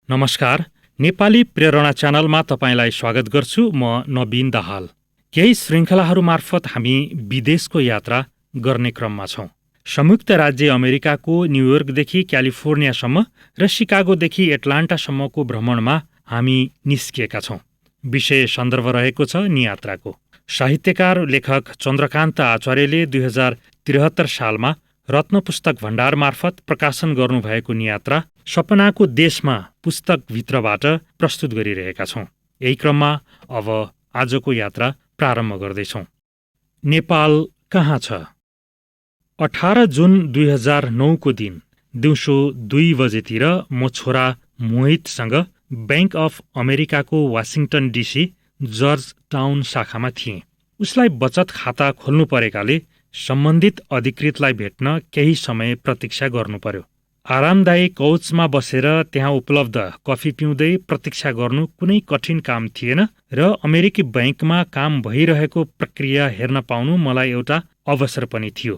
नमस्कार, नेपाली प्रेरणा च्यानलमा तपाईँलाई स्वागत गर्छु। म नवीन दाहाल। केही श्रृङ्खलाहरू मार्फत हामी विदेशको यात्रा गर्ने क्रममा छौँ। संयुक्त राज्य अमेरिकाको न्युयोर्कदेखि क्यालिफोर्नियासम्म र सिकागोदेखि एटलान्टासम्मको भ्रमणमा हामी निस्किएका छौँ। विषय सन्दर्भ रहेको छ नियात्राको। साहित्यकार लेखक चन्द्रकान्त आचार्यले 2073 सालमा रत्न पुस्तक भण्डार मार्फत प्रकाशन गर्नुभएको नियात्रा सपनाको देशमा पुस्तकभित्रबाट प्रस्तुत गरिरहेका छौँ। यही क्रममा अब आजको यात्रा प्रारम्भ गर्दैछौँ। नेपाल कहाँ छ? 18 जुन 2009 को दिन दिउँसो 2 बजेतिर म छोरा मोहितसँग बैंक अफ अमेरिकाको वासिङटन डिसी जर्ज टाउन शाखामा थिएँ। उसलाई बचत खाता खोल्नु परेकाले सम्बन्धित अधिकृतलाई भेट्न केही समय प्रतीक्षा गर्नु पर्यो। आरामदायी कौचमा बसेर त्यहाँ उपलब्ध कफी पिउँदै प्रतीक्षा गर्नु कुनै कठिन काम थिएन र अमेरिकी बैंकमा काम भइरहेको प्रक्रिया हेर्न पाउनु मलाई एउटा अवसर पनि थियो।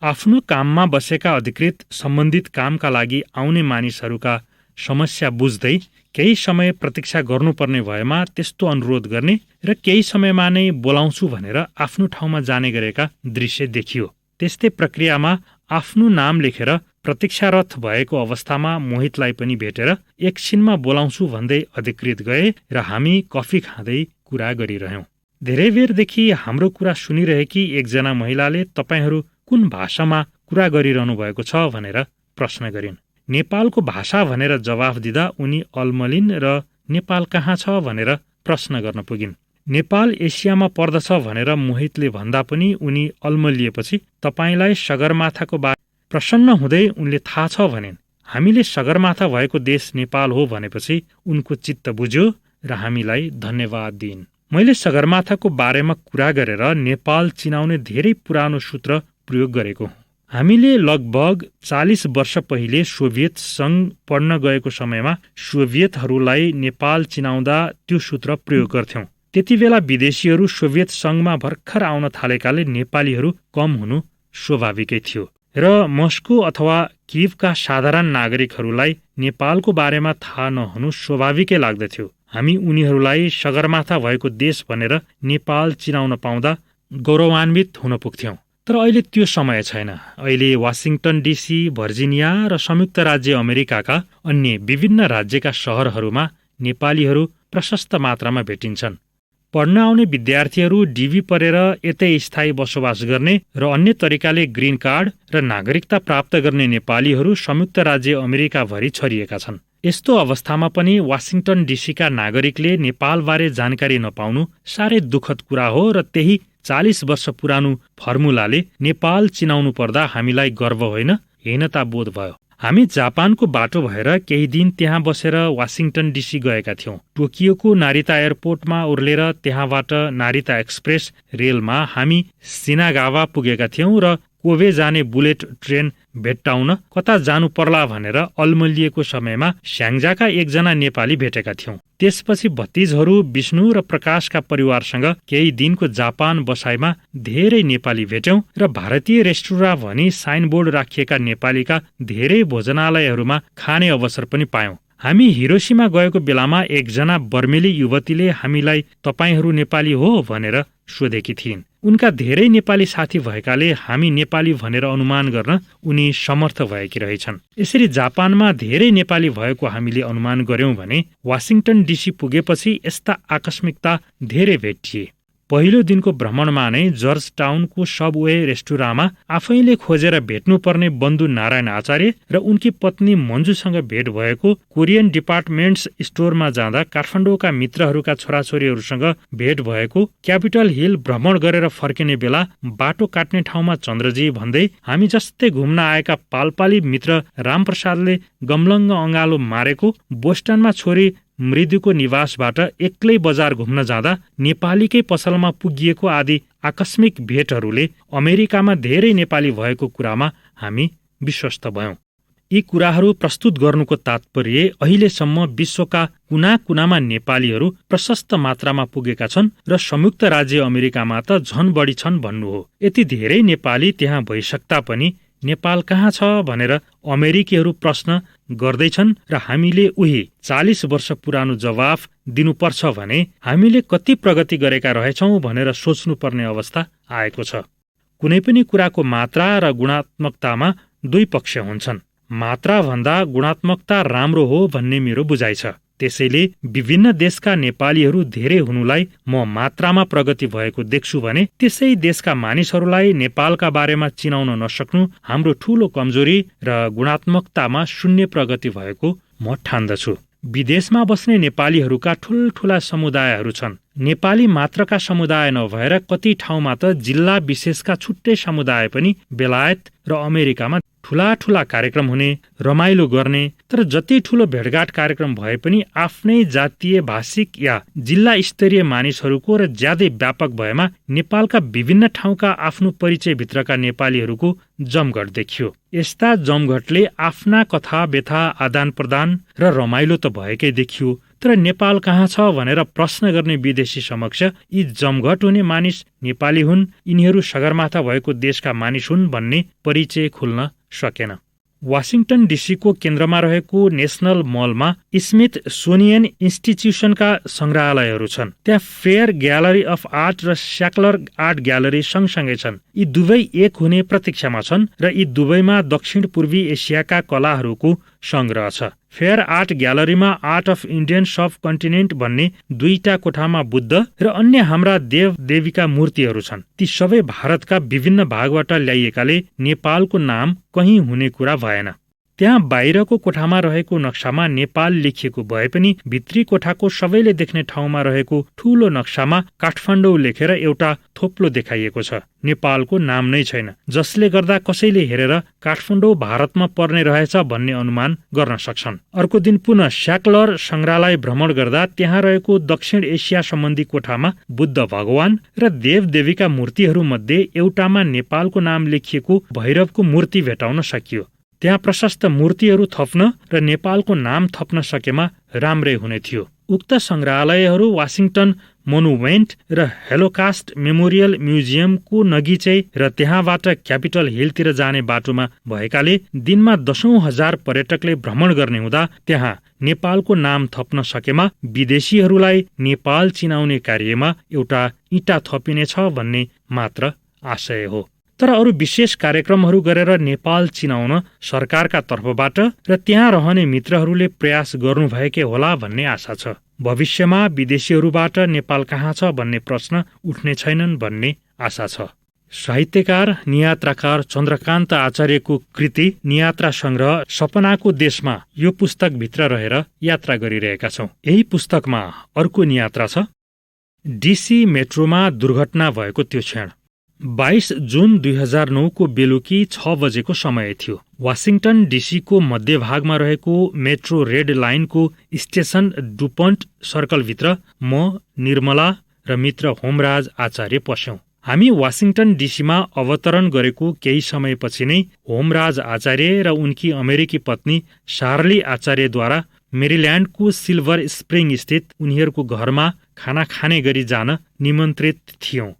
आफ्नो काममा बसेका अधिकृत सम्बन्धित कामका लागि आउने मानिसहरूका समस्या बुझ्दै केही समय प्रतीक्षा गर्नुपर्ने भएमा त्यस्तो अनुरोध गर्ने र केही समयमा नै बोलाउँछु भनेर आफ्नो ठाउँमा जाने गरेका दृश्य देखियो। त्यस्तै प्रक्रियामा आफ्नो नाम लेखेर प्रतीक्षारत भएको अवस्थामा मोहितलाई पनि भेटेर एकछिनमा बोलाउँछु भन्दै अधिकृत गए र हामी कफी खाँदै कुरा गरिरह्यौं। धेरै बेरदेखि हाम्रो कुरा सुनिरहेकी एकजना महिलाले तपाईहरू कुन भाषामा कुरा गरिरहनु भएको छ भनेर प्रश्न गरिन्। नेपालको भाषा भनेर जवाफ दिँदा उनी अल्मलिन् र नेपाल कहाँ छ भनेर प्रश्न गर्न पुगिन्। नेपाल एसियामा पर्दछ भनेर मोहितले भन्दा पनि उनी अल्मलिएपछि तपाईलाई सगरमाथाको बारे प्रसन्न हुँदै उनले थाहा छ भनिन्। हामीले सगरमाथा भएको देश नेपाल हो भनेपछि उनको चित्त बुझ्यो र हामीलाई धन्यवाद दिइन्। मैले सगरमाथाको बारेमा कुरा गरेर नेपाल चिनाउने धेरै पुरानो सूत्र प्रयोग गरेको हुँ। हामीले लगभग 40 वर्ष पहिले सोभियत संघ पढ्न गएको समयमा सोभियतहरूलाई नेपाल चिनाउँदा त्यो सूत्र प्रयोग गर्थ्यौं। त्यति बेला विदेशीहरू सोभियत संघमा भर्खर आउन थालेकाले नेपालीहरू कम हुनु स्वाभाविकै थियो र मस्को अथवा किभका साधारण नागरिकहरूलाई नेपालको बारेमा थाहा नहुनु स्वाभाविकै लाग्दथ्यो। हामी उनीहरूलाई सगरमाथा भएको देश भनेर नेपाल चिनाउन पाउँदा गौरवान्वित हुन पुग्थ्यौं। तर अहिले त्यो समय छैन। अहिले वासिङटन डिसी, भर्जिनिया र संयुक्त राज्य अमेरिकाका अन्य विभिन्न राज्यका शहरहरूमा नेपालीहरू प्रशस्त मात्रामा भेटिन्छन्। पढ्न आउने विद्यार्थीहरू डिभी परेर यतै स्थायी बसोबास गर्ने र अन्य तरिकाले ग्रीन कार्ड र नागरिकता प्राप्त गर्ने नेपालीहरू संयुक्त राज्य अमेरिकाभरि छरिएका छन्। यस्तो अवस्थामा पनि वासिङटन डिसीका नागरिकले नेपालबारे जानकारी नपाउनु साह्रै दुःखद कुरा हो र त्यही 40 वर्ष पुरानो फर्मुलाले नेपाल चिनाउनु पर्दा हामीलाई गर्व होइन, हीनता बोध भयो। हामी जापानको बाटो भएर केही दिन त्यहाँ बसेर वासिङटन डिसी गएका थियौं। टोकियोको नारिता एयरपोर्टमा उर्लेर त्यहाँबाट नारिता एक्सप्रेस रेलमा हामी सिनागावा पुगेका थियौं र कोबे जाने बुलेट ट्रेन भेट्टाउन कता जानु पर्ला भनेर अल्मलिएको समयमा स्याङ्जाका एकजना नेपाली भेटेका थियौं। त्यसपछि भतिजहरू विष्णु र प्रकाशका परिवारसँग केही दिनको जापान बसाइमा धेरै नेपाली भेट्यौं र भारतीय रेस्टुराँ भनी साइनबोर्ड राखिएका नेपालीका धेरै भोजनालयहरूमा खाने अवसर पनि पायौं। हामी हिरोसीमा गएको बेलामा एकजना बर्मेली युवतीले हामीलाई तपाईहरू नेपाली हो भनेर सोधेकी थिइन्। उनका धेरै नेपाली साथी भएकाले हामी नेपाली भनेर अनुमान गर्न उनी समर्थ भएकी रहेछन्। यसरी जापानमा धेरै नेपाली भएको हामीले अनुमान गर्यौं भने वासिङटन डिसी पुगेपछि यस्ता आकस्मिकता धेरै भेटिए। पहिलो दिनको भ्रमणमा नै जर्ज टाउनको सबवे रेस्टुराँमा आफैले खोजेर भेट्नुपर्ने बन्धु नारायण आचार्य र उनकी पत्नी मन्जुसँग भेट भएको, कोरियन डिपार्टमेन्ट्स स्टोरमा जाँदा काठमाडौँका मित्रहरूका छोराछोरीहरूसँग भेट भएको, क्यापिटल हिल भ्रमण गरेर फर्किने बेला बाटो काट्ने ठाउँमा चन्द्रजी भन्दै हामी जस्तै घुम्न आएका पालपाली मित्र रामप्रसादले गमलङ्ग अँगालो मारेको, बोस्टनमा छोरी मृदुको निवासबाट एक्लै बजार घुम्न जाँदा नेपालीकै पसलमा पुगिएको आदि आकस्मिक भेटहरूले अमेरिकामा धेरै नेपाली भएको कुरामा हामी विश्वस्त भयौं। यी कुराहरू प्रस्तुत गर्नुको तात्पर्य अहिलेसम्म विश्वका कुना कुनामा नेपालीहरू प्रशस्त मात्रामा पुगेका छन् र संयुक्त राज्य अमेरिकामा त झन बढी छन् भन्नु हो। यति धेरै नेपाली त्यहाँ भइसक्दा पनि नेपाल कहाँ छ भनेर अमेरिकीहरू प्रश्न गर्दैछन् र हामीले उही 40 वर्ष पुरानो जवाफ दिनुपर्छ भने हामीले कति प्रगति गरेका रहेछौँ भनेर सोच्नुपर्ने अवस्था आएको छ। कुनै पनि कुराको मात्रा र गुणात्मकतामा दुई पक्ष हुन्छन्। मात्रा भन्दा गुणात्मकता राम्रो हो भन्ने मेरो बुझाइ छ। त्यसैले विभिन्न देशका नेपालीहरू धेरै हुनुलाई म मात्रामा प्रगति भएको देख्छु भने त्यसै देशका मानिसहरूलाई नेपालका बारेमा चिनाउन नसक्नु हाम्रो ठूलो कमजोरी र गुणात्मकतामा शून्य प्रगति भएको म ठान्दछु। विदेशमा बस्ने नेपालीहरूका ठूल्ठूला समुदायहरू छन्। नेपाली मात्रका समुदाय नभएर कति ठाउँमा त जिल्ला विशेषका छुट्टै समुदाय पनि बेलायत र अमेरिकामा ठूला कार्यक्रम हुने, रमाइलो गर्ने। तर जति ठूलो भेटघाट कार्यक्रम भए पनि आफ्नै जातीय, भाषिक या जिल्ला स्तरीय मानिसहरूको र ज्यादै व्यापक भएमा नेपालका विभिन्न ठाउँका आफ्नो परिचयभित्रका नेपालीहरूको जमघट देखियो। यस्ता जमघटले आफ्ना कथा व्यथा आदान प्रदान र रमाइलो त भएकै देखियो, तर नेपाल कहाँ छ भनेर प्रश्न गर्ने विदेशी समक्ष यी जमघट हुने मानिस नेपाली हुन्, यिनीहरू सगरमाथा भएको देशका मानिस हुन् भन्ने परिचय खुल्न सकेन। वाशिङटन डीसीको केन्द्रमा रहेको नेशनल मलमा स्मिथसोनियन इन्स्टिट्युसनका संग्रहालयहरू छन्। त्यहाँ फेयर ग्यालरी अफ आर्ट र स्याक्लर आर्ट ग्यालरी सँगसँगै छन्। यी दुवै एक हुने प्रतीक्षामा छन् र यी दुवैमा दक्षिण पूर्वी एसियाका कलाहरूको संग्रह छ। फेयर आर्ट ग्यालरीमा art of Indian subcontinent भन्ने दुईटा कोठामा बुद्ध र अन्य हाम्रा देव देवीका मूर्तिहरू छन्। ती सबै भारतका विभिन्न भागबाट ल्याइएकाले नेपालको नाम कहीँ हुने कुरा भएन। त्यहाँ बाहिरको कोठामा रहेको नक्सामा नेपाल लेखिएको भए पनि भित्री कोठाको सबैले देख्ने ठाउँमा रहेको ठूलो नक्सामा काठमाडौँ लेखेर एउटा थोप्लो देखाइएको छ। नेपालको नाम नै छैन, जसले गर्दा कसैले हेरेर काठमाडौँ भारतमा पर्ने रहेछ भन्ने अनुमान गर्न सक्छन्। अर्को दिन पुनः स्याक्लर संग्रहालय भ्रमण गर्दा त्यहाँ रहेको दक्षिण एसिया सम्बन्धी कोठामा बुद्ध भगवान र देव देवीका मूर्तिहरू मध्ये एउटामा नेपालको नाम लेखिएको भैरवको मूर्ति भेटाउन सकियो। त्यहाँ प्रशस्त मूर्तिहरू थप्न र नेपालको नाम थप्न सकेमा राम्रै हुने थियो। उक्त संग्रहालयहरू वाशिङटन मोनुमेन्ट र हेलोकास्ट मेमोरियल म्युजियमको नगिचै र त्यहाँबाट क्यापिटल हिलतिर जाने बाटोमा भएकाले दिनमा 10,000 पर्यटकले भ्रमण गर्ने हुँदा त्यहाँ नेपालको नाम थप्न सकेमा विदेशीहरूलाई नेपाल चिनाउने कार्यमा एउटा इँटा थपिनेछ भन्ने मात्र आशय हो। तर अरू विशेष कार्यक्रमहरू गरेर नेपाल चिनाउन सरकारका तर्फबाट र त्यहाँ रहने मित्रहरूले प्रयास गर्नुभएकै होला भन्ने आशा छ। भविष्यमा विदेशीहरूबाट नेपाल कहाँ छ भन्ने प्रश्न उठ्ने छैनन् भन्ने आशा छ। साहित्यकार नियात्राकार चन्द्रकान्त आचार्यको कृति नियात्रा संग्रह सपनाको देशमा यो पुस्तकभित्र रहेर यात्रा गरिरहेका छौँ। यही पुस्तकमा अर्को नियात्रा छ। डीसी मेट्रोमा दुर्घटना भएको त्यो क्षण 22 जुन 2009 को बेलुकी 6 बजेको समय थियो। वाशिङटन डीसीको मध्यभागमा रहेको मेट्रो रेड लाइनको स्टेशन डुपन्ट सर्कलभित्र म, निर्मला र मित्र होमराज आचार्य पस्यौं। हामी वाशिङटन डीसीमा अवतरण गरेको केही समयपछि नै होमराज आचार्य र उनकी अमेरिकी पत्नी शार्ली आचार्यद्वारा मेरील्यान्डको सिल्भर स्प्रिङ स्थित उनीहरूको घरमा खाना खाने गरी जान निमन्त्रित थियौं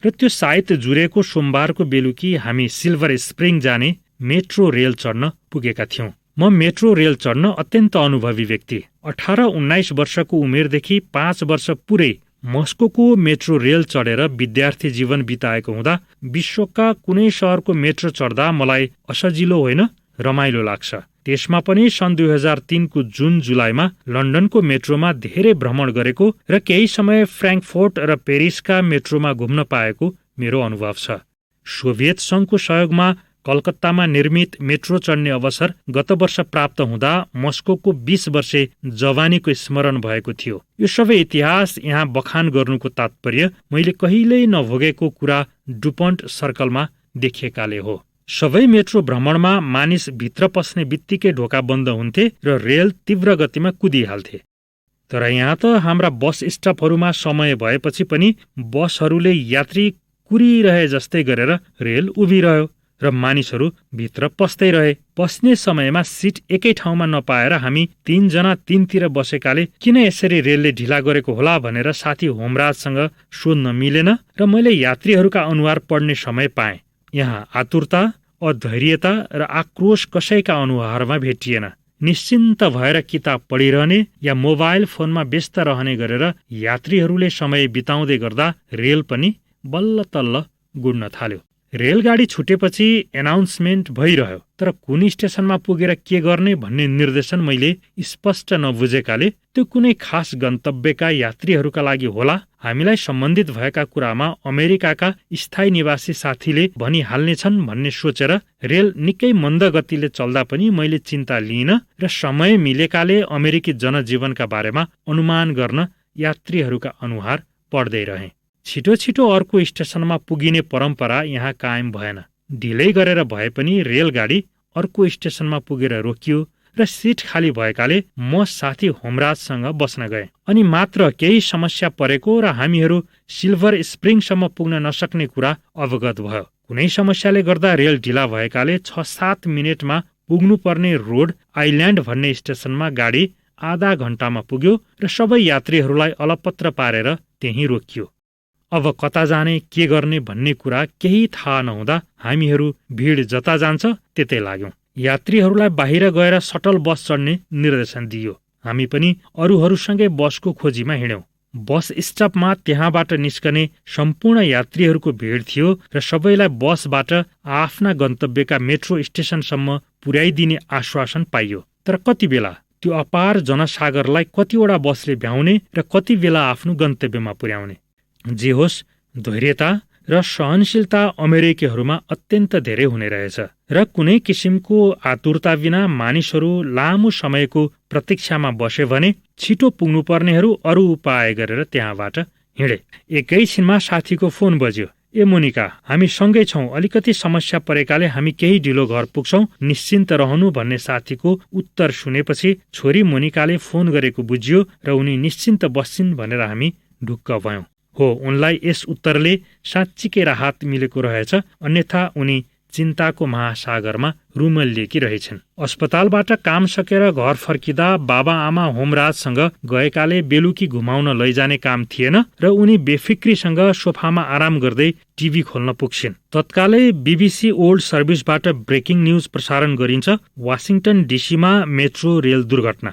र त्यो साइत जुरेको सोमबारको बेलुकी हामी सिल्भर स्प्रिङ जाने मेट्रो रेल चढ्न पुगेका थियौं। म मेट्रो रेल चढ्न अत्यन्त अनुभवी व्यक्ति। 18-19 वर्षको उमेरदेखि 5 वर्ष पुरै मस्कोको मेट्रो रेल चढेर विद्यार्थी जीवन बिताएको हुँदा विश्वका कुनै शहरको मेट्रो चढ्दा मलाई असजिलो होइन, रमाइलो लाग्छ। त्यसमा पनि सन् 2003 को जुन जुलाईमा लन्डनको मेट्रोमा धेरै भ्रमण गरेको र केही समय फ्र्याङ्कफर्ट र पेरिसका मेट्रोमा घुम्न पाएको मेरो अनुभव छ। सोभियत संघको सहयोगमा कलकत्तामा निर्मित मेट्रो चढ्ने अवसर गत वर्ष प्राप्त हुँदा मस्कोको 20 वर्षे जवानीको स्मरण भएको थियो। यो सबै इतिहास यहाँ बखान गर्नुको तात्पर्य मैले कहिल्यै नभोगेको कुरा डुपन्ट सर्कलमा देखिएकाले हो। सबै मेट्रो भ्रमणमा मानिस भित्र पस्ने बित्तिकै ढोका बन्द हुन्थे र रेल तीव्र गतिमा कुदिहाल्थे। तर यहाँ त हाम्रा बस स्टपहरूमा समय भएपछि पनि बसहरूले यात्री कुरिरहे जस्तै गरेर रेल उभिरह्यो र मानिसहरू भित्र पस्दै रहे। पस्ने समयमा सिट एकै ठाउँमा नपाएर हामी 3 जना 3 तिर बसेकाले किन यसरी रेलले ढिला गरेको होला भनेर साथी होमराजसँग सोध्न मिलेन र मैले यात्रीहरूका अनुहार पढ्ने समय पाएँ। यहाँ आतुरता, अधैर्यता र आक्रोश कसैका अनुहारमा भेटिएन। निश्चिन्त भएर किताब पढिरहने या मोबाइल फोनमा व्यस्त रहने गरेर यात्रीहरूले समय बिताउँदै गर्दा रेल पनि बल्ल तल्ल गुड्न थाल्यो। रेलगाडी छुटेपछि एनाउन्समेन्ट भइरह्यो, तर कुन स्टेसनमा पुगेर के गर्ने भन्ने निर्देशन मैले स्पष्ट नबुझेकाले त्यो कुनै खास गन्तव्यका यात्रीहरूका लागि होला। हामीलाई सम्बन्धित भएका कुरामा अमेरिकाका स्थायी निवासी साथीले भनिहाल्नेछन् भन्ने सोचेर रेल निकै मन्द गतिले चल्दा पनि मैले चिन्ता लिइन र समय मिलेकाले अमेरिकी जनजीवनका बारेमा अनुमान गर्न यात्रीहरूका अनुहार पढ्दै रहे। छिटो छिटो अर्को स्टेसनमा पुगिने परम्परा यहाँ कायम भएन। ढिलै गरेर भए पनि रेलगाडी अर्को स्टेसनमा पुगेर रोकियो र सिट खाली भएकाले म साथी होमराजसँग बस्न गए। अनि मात्र केही समस्या परेको र हामीहरू सिल्भर स्प्रिङसम्म पुग्न नसक्ने कुरा अवगत भयो। कुनै समस्याले गर्दा रेल ढिला भएकाले 6-7 मिनेटमा पुग्नुपर्ने रोड आइल्यान्ड भन्ने स्टेसनमा गाडी आधा घण्टामा पुग्यो र सबै यात्रीहरूलाई अलपत्र पारेर त्यहीँ रोकियो। अब कता जाने के गर्ने भन्ने कुरा केही थाहा नहुँदा हामीहरू भिड जता जान्छ त्यतै लाग्यौं। यात्रीहरूलाई बाहिर गएर सटल बस चढ्ने निर्देशन दिइयो। हामी पनि अरूहरूसँगै बसको खोजीमा हिँड्यौं। बस स्टपमा त्यहाँबाट निस्कने सम्पूर्ण यात्रीहरूको भिड थियो र सबैलाई बसबाट आफ्ना गन्तव्यका मेट्रो स्टेसनसम्म पुर्याइदिने आश्वासन पाइयो। तर कति बेला त्यो अपार जनसागरलाई कतिवटा बसले भ्याउने र कति बेला आफ्नो गन्तव्यमा पुर्याउने। जे होस्, धैर्यता र सहनशीलता अमेरिकीहरूमा अत्यन्त धेरै हुने रहेछ र कुनै किसिमको आतुरता बिना मानिसहरू लामो समयको प्रतीक्षामा बसे भने छिटो पुग्नुपर्नेहरू अरू उपाय गरेर त्यहाँबाट हिँडे। एकैछिनमा साथीको फोन बज्यो। ए मोनिका, हामी सँगै छौं, अलिकति समस्या परेकाले हामी केही ढिलो घर पुग्छौं, निश्चिन्त रहनु भन्ने साथीको उत्तर सुनेपछि छोरी मोनिकाले फोन गरेको बुझियो र उनी निश्चिन्त बस्छिन् भनेर हामी ढुक्क भयौं। हो, उनलाई यस उत्तरले साँच्चीकै राहत मिलेको रहेछ, अन्यथा उनी चिन्ताको महासागरमा रुमल्लिएकी रहेछन्। अस्पतालबाट काम सकेर घर फर्किँदा बाबा आमा होमराजसँग गएकाले बेलुकी घुमाउन लैजाने काम थिएन र उनी बेफिक्रीसँग सोफामा आराम गर्दै टिभी खोल्न पुग्छिन्। तत्कालै BBC ओल्ड सर्भिसबाट ब्रेकिङ न्युज प्रसारण गरिन्छ। वासिङटन डीसीमा मेट्रो रेल दुर्घटना।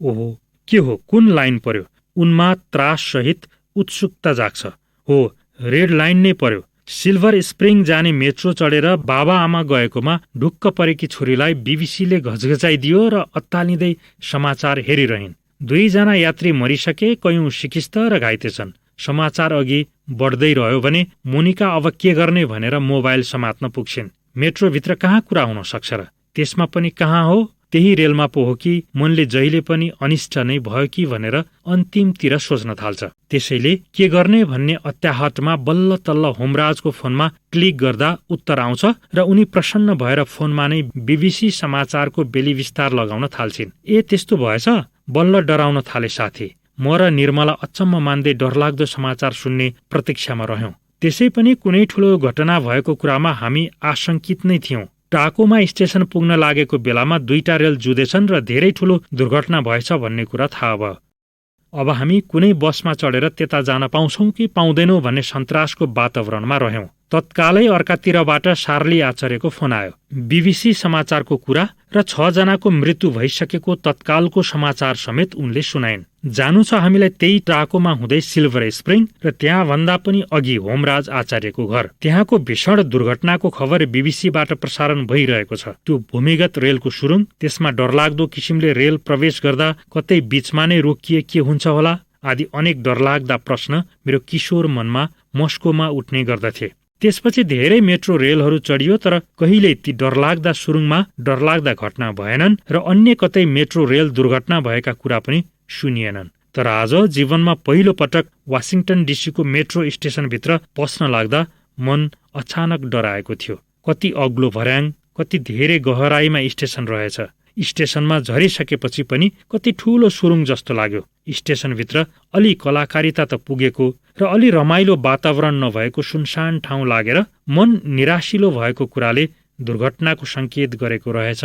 ओहो, के हो, कुन लाइन पर्यो? उनमा त्रास सहित उत्सुकता जाग्छ। हो, रेड लाइन नै पर्यो। सिल्भर स्प्रिङ जाने मेट्रो चढेर बाबा आमा गएकोमा ढुक्क परेकी छोरीलाई बीबीसीले घचघचाइदियो र अत्तालिँदै समाचार हेरिरहन्। 2 जना यात्री मरिसके, कयौं सिकिस्त र घाइते छन्। समाचार अघि बढ्दै रह्यो भने मोनिका अब के गर्ने भनेर मोबाइल समात्न पुग्छिन्। मेट्रोभित्र कहाँ कुरा हुन सक्छ र? त्यसमा पनि कहाँ हो, त्यही रेलमा पो हो कि मनले जहिले पनि अनिष्ट नै भयो कि भनेर अन्तिमतिर सोच्न थाल्छ। त्यसैले के गर्ने भन्ने अत्याहतमा बल्ल तल्ल होमराजको फोनमा क्लिक गर्दा उत्तर आउँछ र उनी प्रसन्न भएर फोनमा नै BBC समाचारको बेलिविस्तार लगाउन थाल्छिन्। ए, त्यस्तो भएछ? बल्ल डराउन थाले साथी। म र निर्मला अचम्म मान्दै डरलाग्दो समाचार सुन्ने प्रतीक्षामा रह्यौं। त्यसै पनि कुनै ठूलो घटना भएको कुरामा हामी आशंकित नै थियौं। टाकोमा स्टेसन पुग्न लागेको बेलामा 2टा रेल जुधेछन् र धेरै ठूलो दुर्घटना भएछ भन्ने कुरा थाहा भयो। अब हामी कुनै बसमा चढेर त्यता जान पाउँछौं कि पाउँदैनौं भन्ने सन्तासको वातावरणमा रह्यौं। तत्कालै अर्कातिरबाट शार्ली आचार्यको फोन आयो। BBC समाचारको कुरा र 6 जनाको मृत्यु भइसकेको तत्कालको समाचार समेत उनले सुनाइन्। जानु छ हामीलाई त्यही टाकोमा हुँदै सिल्भर स्प्रिङ र त्यहाँ भन्दा पनि अघि होमराज आचार्यको घर। त्यहाँको भीषण दुर्घटनाको खबर BBCबाट प्रसारण भइरहेको छ। त्यो भूमिगत रेलको सुरुङ, त्यसमा डरलाग्दो किसिमले रेल प्रवेश गर्दा कतै बीचमा नै रोकिए के हुन्छ होला आदि अनेक डरलाग्दा प्रश्न मेरो किशोर मनमा मस्कोमा उठ्ने गर्दथे। त्यसपछि धेरै मेट्रो रेलहरू चढियो, तर कहिल्यै ती डरलाग्दा सुरुङमा डरलाग्दा घटना भएनन् र अन्य कतै मेट्रो रेल दुर्घटना भएका कुरा पनि सुनिएनन्। तर आज जीवनमा पहिलो पटक वासिङटन डीसीको मेट्रो स्टेसनभित्र पस्न लाग्दा मन अचानक डराएको थियो। कति अग्लो भर्याङ, कति धेरै गहराईमा स्टेसन रहेछ। स्टेसनमा झरिसकेपछि पनि कति ठूलो सुरुङ जस्तो लाग्यो। स्टेसनभित्र अलि कलाकारिता त पुगेको र अलि रमाइलो वातावरण नभएको सुनसान ठाउँ लागेर मन निराशिलो भएको कुराले दुर्घटनाको संकेत गरेको रहेछ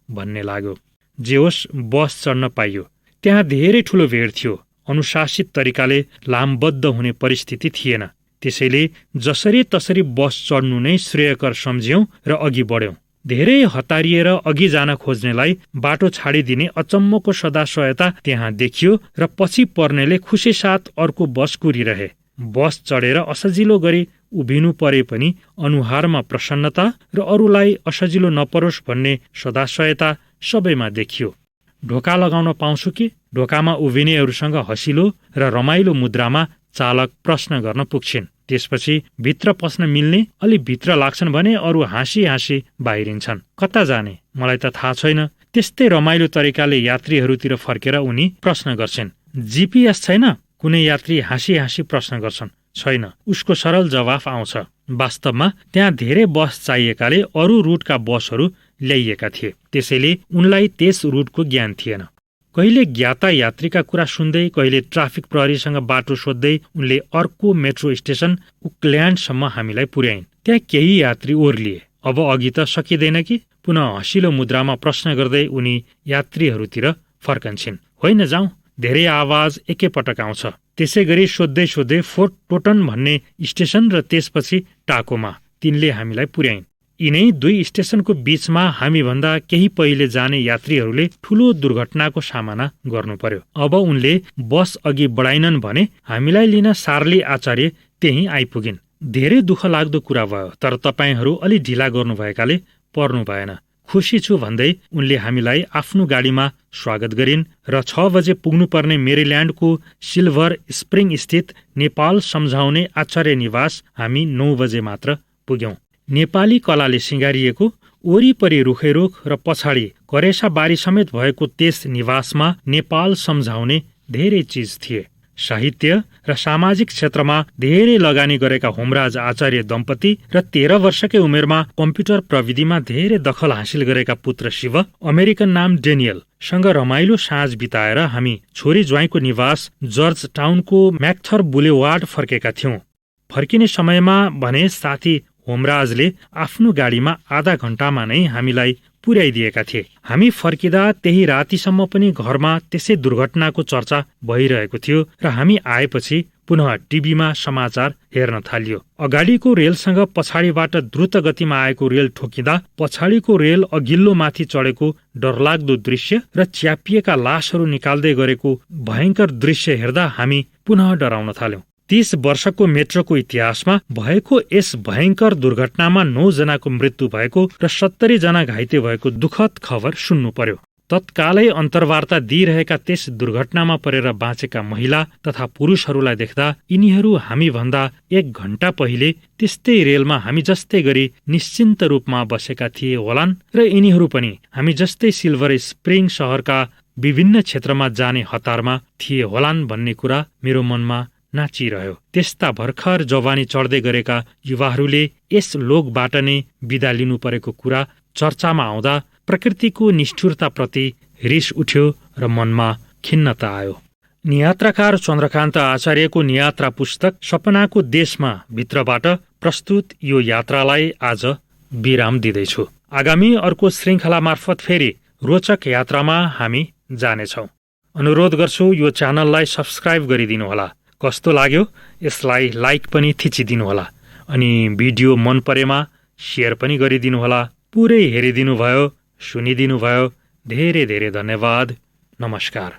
भन्ने लाग्यो। जे होस्, बस चढ्न पाइयो। त्यहाँ धेरै ठूलो भिड थियो। अनुशासित तरिकाले लामबद्ध हुने परिस्थिति थिएन। त्यसैले जसरी तसरी बस चढ्नु नै श्रेयकर सम्झ्यौं र अघि बढ्यौं। धेरै हतारिएर अघि जान खोज्नेलाई बाटो छाडिदिने अचम्मको सदाशयता त्यहाँ देखियो र पछि पर्नेले खुसीसाथ अर्को बस कुरिरहे। बस चढेर असजिलो गरी उभिनु परे पनि अनुहारमा प्रसन्नता र अरूलाई असजिलो नपरोस् भन्ने सदाशयता सबैमा देखियो। ढोका लगाउन पाउँछु कि? ढोकामा उभिनेहरूसँग हँसिलो र रमाइलो मुद्रामा चालक प्रश्न गर्न पुग्छिन्। त्यसपछि भित्र पस्न मिल्ने अलि भित्र लाग्छन् भने अरू हाँसी हाँसी बाहिरिन्छन्। कता जाने मलाई त थाहा छैन। त्यस्तै रमाइलो तरिकाले यात्रीहरूतिर फर्केर उनी प्रश्न गर्छन्, जीपीएस छैन? कुनै यात्री हाँसी हाँसी प्रश्न गर्छन्, छैन। उसको सरल जवाफ आउँछ, वास्तवमा त्यहाँ धेरै बस चाहिएकाले अरू रुटका बसहरू ल्याइएका थिए, त्यसैले उनलाई त्यस रुटको ज्ञान थिएन। कहिले ज्ञाता यात्रीका कुरा सुन्दै, कहिले ट्राफिक प्रहरीसँग बाटो सोध्दै उनले अर्को मेट्रो स्टेशन ओकल्यान्डसम्म हामीलाई पुर्याइन्। त्यहाँ केही यात्री ओर्लिए। अब अघि त सकिँदैन कि? पुनः हँसिलो मुद्रामा प्रश्न गर्दै उनी यात्रीहरूतिर फर्कन्छन्। होइन, जाउँ। धेरै आवाज एकैपटक आउँछ। त्यसै गरी सोध्दै सोध्दै फोर्ट टोटन भन्ने स्टेशन र त्यसपछि टाकोमा तिनले हामीलाई पुर्याइन्। यिनै दुई स्टेशनको बीचमा हामीभन्दा केही पहिले जाने यात्रीहरूले ठूलो दुर्घटनाको सामना गर्नु पर्यो। अब उनले बस अघि बढाइनन् भने हामीलाई लिन सार्ली आचार्य त्यही आइपुगिन्। धेरै दुःख लाग्दो कुरा भयो, तर तपाईहरू अलि ढिला गर्नुभएकाले पर्नु भएन। खुसी छु भन्दै उनले हामीलाई आफ्नो गाडीमा स्वागत गरिन् र 6 बजे पुग्नुपर्ने मेरील्यान्डको सिल्भर स्प्रिङ स्थित नेपाल सम्झाउने आचार्य निवास हामी 9 बजे मात्र पुग्यौं। नेपाली कलाले सिँगारिएको वरिपरि रुखैरुख र पछाडि करेसा बारी समेत भएको त्यस निवासमा नेपाल सम्झाउने धेरै चिज थिए। साहित्य र सामाजिक क्षेत्रमा धेरै लगानी गरेका होमराज आचार्य दम्पति र 13 वर्षकै उमेरमा कम्प्युटर प्रविधिमा धेरै दखल हासिल गरेका पुत्र शिव, अमेरिकन नाम डेनियल सँग रमाइलो साँझ बिताएर हामी छोरी ज्वाइँको निवास जर्ज टाउनको म्याक्थर बुलेवार्ड फर्केका थियौं। फर्किने समयमा भने साथी होमराजले आफ्नो गाडीमा आधा घण्टामा नै हामीलाई पुर्याइदिएका थिए। हामी फर्किँदा त्यही रातिसम्म पनि घरमा त्यसै दुर्घटनाको चर्चा भइरहेको थियो र हामी आएपछि पुनः टिभीमा समाचार हेर्न थालियो। अगाडिको रेलसँग पछाडिबाट द्रुत गतिमा आएको रेल ठोकिँदा पछाडिको रेल अघिल्लो माथि चढेको डरलाग्दो दृश्य र च्यापिएका लासहरू निकाल्दै गरेको भयंकर दृश्य हेर्दा हामी पुनः डराउन थाल्यौं। 30 वर्षको मेट्रोको इतिहासमा भएको यस भयंकर दुर्घटनामा 9 जनाको मृत्यु भएको र 70 जना घाइते भएको दुःखद खबर सुन्नु पर्यो। तत्कालै अन्तर्वार्ता दिइरहेका त्यस दुर्घटनामा परेर बाँचेका महिला तथा पुरुषहरूलाई देख्दा यिनीहरू हामी भन्दा 1 घण्टा पहिले त्यस्तै रेलमा हामी जस्तै गरी निश्चिन्त रूपमा बसेका थिए होलान् र यिनीहरू पनि हामी जस्तै सिल्भर स्प्रिङ शहरका विभिन्न क्षेत्रमा जाने हतारमा थिए होलान् भन्ने कुरा मेरो मनमा नाचिरह्यो। त्यस्ता भर्खर जवानी चढ्दै गरेका युवाहरूले यस लोकबाट नै बिदा लिनु परेको कुरा चर्चामा आउँदा प्रकृतिको निष्ठुरताप्रति रिस उठ्यो र मनमा खिन्नता आयो। नियात्राकार चन्द्रकान्त आचार्यको नियात्रा पुस्तक सपनाको देशमा भित्रबाट प्रस्तुत यो यात्रालाई आज विराम दिँदैछु। आगामी अर्को श्रृङ्खला मार्फत फेरि रोचक यात्रामा हामी जानेछौँ। अनुरोध गर्छु यो च्यानललाई सब्स्क्राइब गरिदिनुहोला। कस्तो लाग्यो यसलाई लाइक पनि थिचिदिनुहोला अनि भिडियो मन परेमा शेयर पनि गरिदिनुहोला। पुरै हेरिदिनु भयो, सुनिदिनु भयो, धेरै धेरै धन्यवाद। नमस्कार।